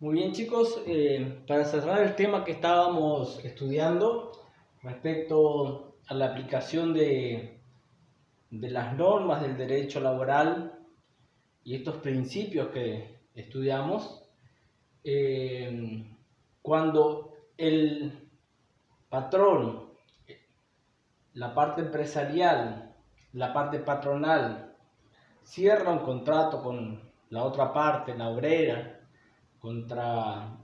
Muy bien, chicos, para cerrar el tema que estábamos estudiando respecto a la aplicación de las normas del derecho laboral y estos principios que estudiamos, cuando el patrón, la parte empresarial, la parte patronal, cierra un contrato con la otra parte, la obrera, contra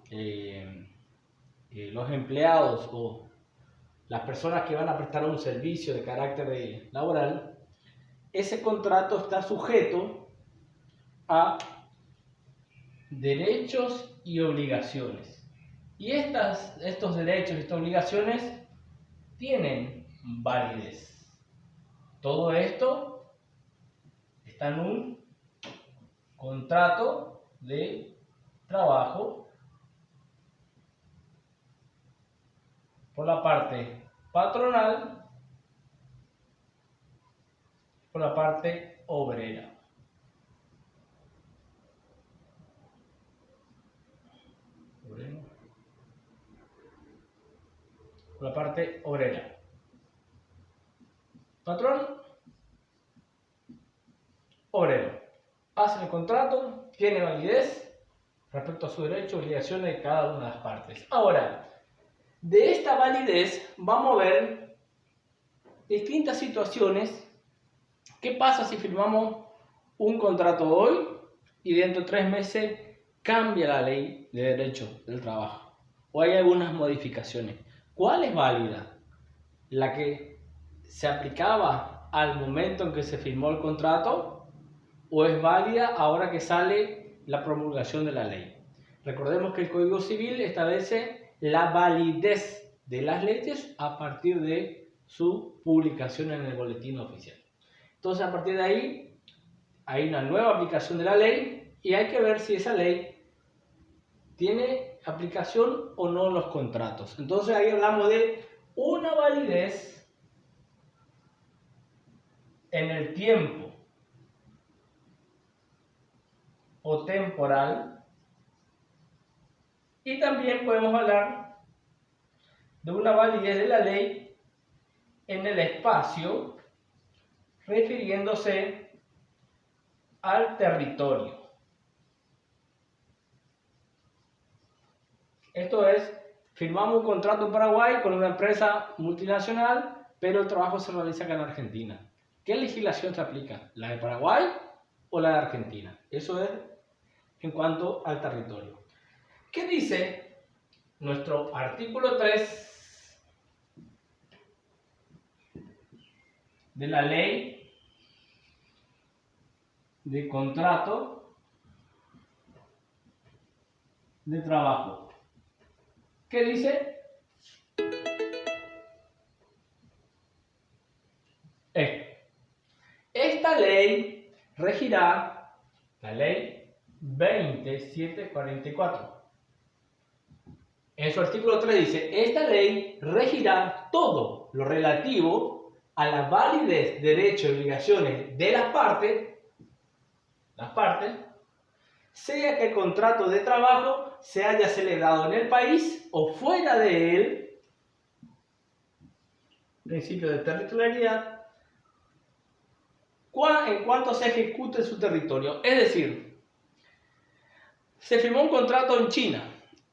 los empleados o las personas que van a prestar un servicio de carácter laboral, ese contrato está sujeto a derechos y obligaciones. Y estos derechos y estas obligaciones tienen validez. Todo esto está en un contrato de trabajo por la parte patronal, por la parte obrera. Por la parte obrera. Patrón, obrero. Hacen el contrato, tiene validez respecto a sus derechos y obligaciones de cada una de las partes. Ahora, de esta validez vamos a ver distintas situaciones. ¿Qué pasa si firmamos un contrato hoy y dentro de 3 meses cambia la ley de derecho del trabajo? ¿O hay algunas modificaciones? ¿Cuál es válida? ¿La que se aplicaba al momento en que se firmó el contrato? ¿O es válida ahora que sale la promulgación de la ley? Recordemos que el Código Civil establece la validez de las leyes a partir de su publicación en el boletín oficial. Entonces, a partir de ahí, hay una nueva aplicación de la ley y hay que ver si esa ley tiene aplicación o no en los contratos. Entonces, ahí hablamos de una validez en el tiempo o temporal, y también podemos hablar de una validez de la ley en el espacio, refiriéndose al territorio. Esto es, firmamos un contrato en Paraguay con una empresa multinacional, pero el trabajo se realiza acá en Argentina. ¿Qué legislación se aplica? ¿La de Paraguay o la de Argentina? Eso es en cuanto al territorio. ¿Qué dice nuestro artículo 3 de la ley de contrato de trabajo? ¿Qué dice? Esta ley regirá, la ley 20744. En su artículo 3 dice, esta ley regirá todo lo relativo a la validez, derechos y obligaciones de las partes, sea que el contrato de trabajo se haya celebrado en el país o fuera de él, principio de territorialidad, en cuanto se ejecute en su territorio. Es decir, se firmó un contrato en China,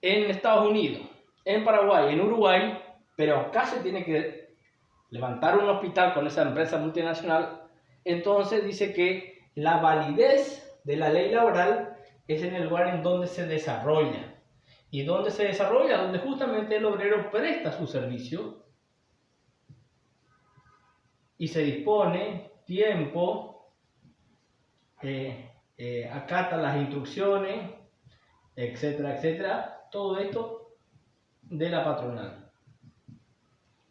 en Estados Unidos, en Paraguay, en Uruguay, pero acá se tiene que levantar un hospital con esa empresa multinacional. Entonces dice que la validez de la ley laboral es en el lugar en donde se desarrolla. ¿Y dónde se desarrolla? Donde justamente el obrero presta su servicio y se dispone tiempo, acata las instrucciones, etcétera, etcétera. Todo esto de la patronal.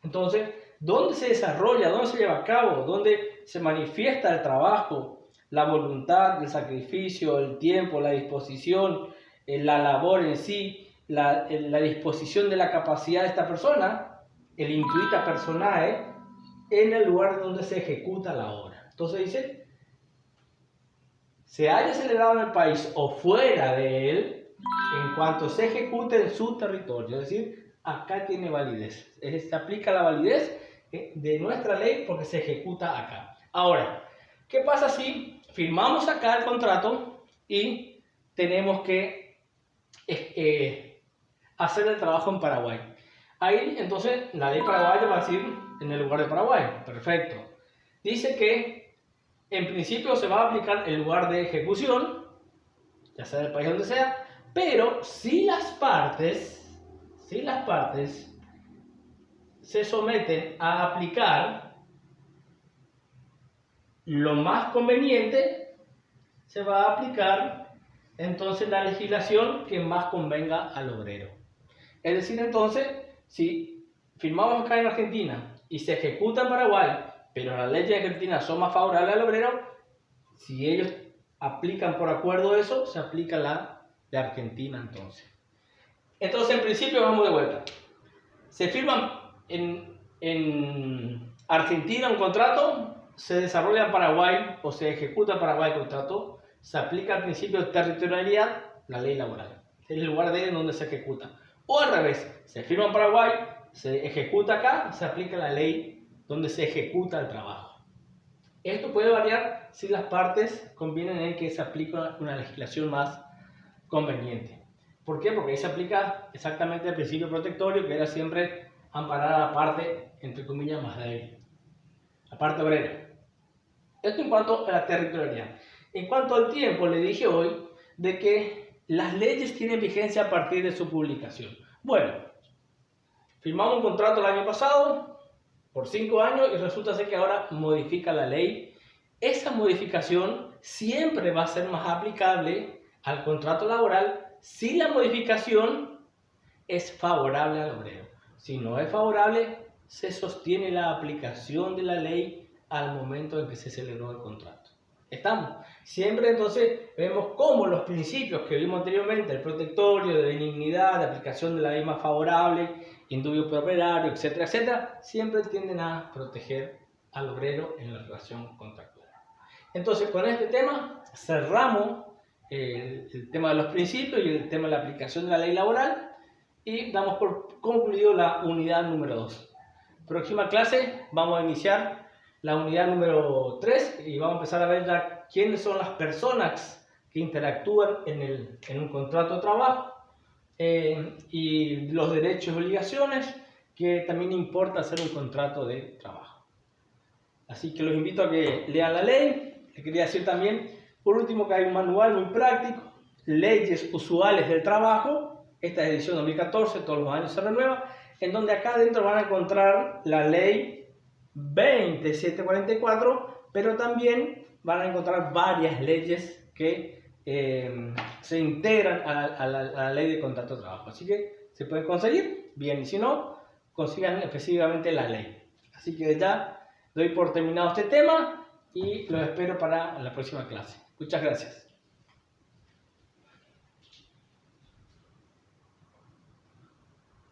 Entonces, ¿dónde se desarrolla? ¿Dónde se lleva a cabo? ¿Dónde se manifiesta el trabajo? La voluntad, el sacrificio, el tiempo, la disposición, la labor en sí, la disposición de la capacidad de esta persona, el intuita personae, en el lugar donde se ejecuta la obra. Entonces dice, se haya celebrado en el país o fuera de él, en cuanto se ejecute en su territorio, es decir, acá tiene validez. Se aplica la validez de nuestra ley porque se ejecuta acá. Ahora, ¿qué pasa si firmamos acá el contrato y tenemos que hacer el trabajo en Paraguay? Ahí entonces la ley paraguaya va a decir en el lugar de Paraguay. Perfecto. Dice que en principio se va a aplicar el lugar de ejecución, ya sea del país donde sea, pero si las partes se someten a aplicar lo más conveniente, se va a aplicar entonces la legislación que más convenga al obrero. Es decir, entonces, si firmamos acá en Argentina y se ejecuta en Paraguay, pero las leyes de Argentina son más favorables al obrero, si ellos aplican por acuerdo eso, se aplica la de Argentina entonces. Entonces, en principio, vamos de vuelta. Se firma en Argentina un contrato, se desarrolla en Paraguay o se ejecuta en Paraguay el contrato, se aplica el principio de territorialidad, la ley laboral. Es el lugar de donde se ejecuta. O al revés, se firma en Paraguay, se ejecuta acá, se aplica la ley donde se ejecuta el trabajo. Esto puede variar si las partes convienen en que se aplique una legislación más conveniente. ¿Por qué? Porque ahí se aplica exactamente el principio protectorio, que era siempre amparar a la parte, entre comillas, más débil, la parte obrera. Esto en cuanto a la territorialidad. En cuanto al tiempo, le dije hoy de que las leyes tienen vigencia a partir de su publicación. Bueno, firmamos un contrato el año pasado por 5 años y resulta ser que ahora modifica la ley. Esa modificación siempre va a ser más aplicable al contrato laboral si la modificación es favorable al obrero. Si no es favorable, se sostiene la aplicación de la ley al momento en que se celebró el contrato. ¿Estamos? Siempre entonces vemos cómo los principios que vimos anteriormente, el protectorio, de benignidad, de aplicación de la ley más favorable, indubio pro operario, etcétera, etcétera, siempre tienden a proteger al obrero en la relación contractual. Entonces, con este tema cerramos el tema de los principios y el tema de la aplicación de la ley laboral y damos por concluido la unidad número 2. Próxima clase vamos a iniciar la unidad número 3 y vamos a empezar a ver ya quiénes son las personas que interactúan en un contrato de trabajo y los derechos y obligaciones que también importa hacer un contrato de trabajo. Así que los invito a que lean la ley. Les quería decir también, por último, que hay un manual muy práctico, Leyes Usuales del Trabajo. Esta es edición 2014, todos los años se renueva, en donde acá adentro van a encontrar la ley 20744, pero también van a encontrar varias leyes que se integran a la ley de contrato de trabajo. Así que se pueden conseguir, bien, y si no, consigan específicamente la ley. Así que ya doy por terminado este tema y los espero para la próxima clase. Muchas gracias.